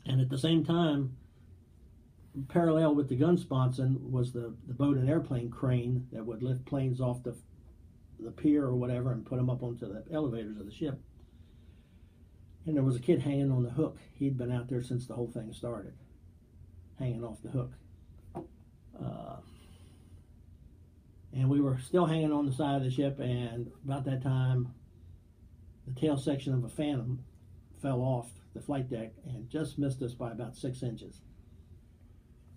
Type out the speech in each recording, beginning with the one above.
And at the same time, parallel with the gun sponson was the boat and airplane crane that would lift planes off the pier or whatever and put them up onto the elevators of the ship. And there was a kid hanging on the hook. He'd been out there since the whole thing started, hanging off the hook. And we were still hanging on the side of the ship, and about that time, the tail section of a Phantom fell off the flight deck and just missed us by about 6 inches.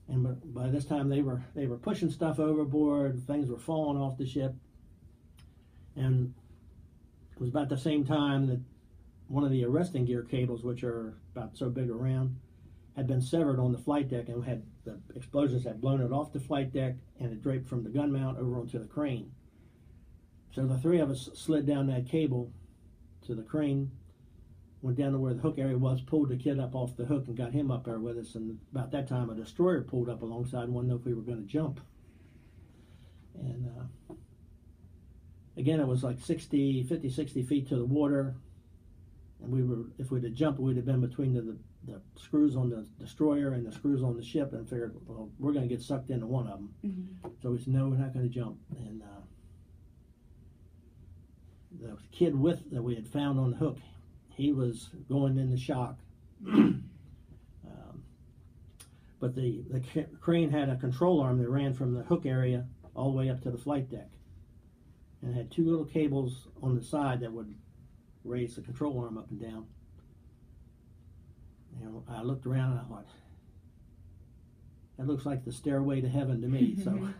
And by this time, they were pushing stuff overboard. Things were falling off the ship, and it was about the same time that one of the arresting gear cables, which are about so big around, had been severed on the flight deck, and the explosions had blown it off the flight deck, and it draped from the gun mount over onto the crane. So the three of us slid down that cable to the crane, went down to where the hook area was, pulled the kid up off the hook and got him up there with us. And about that time, a destroyer pulled up alongside and wanted to know if we were going to jump. And again, it was like 50, 60 feet to the water. And if we'd have jumped, we'd have been between the screws on the destroyer and the screws on the ship, and figured, well, we're going to get sucked into one of them. Mm-hmm. So we said, no, we're not going to jump. And the kid that we had found on the hook, he was going into shock. But the crane had a control arm that ran from the hook area all the way up to the flight deck, and it had two little cables on the side that would raise the control arm up and down. And I looked around and I thought, that looks like the stairway to heaven to me. So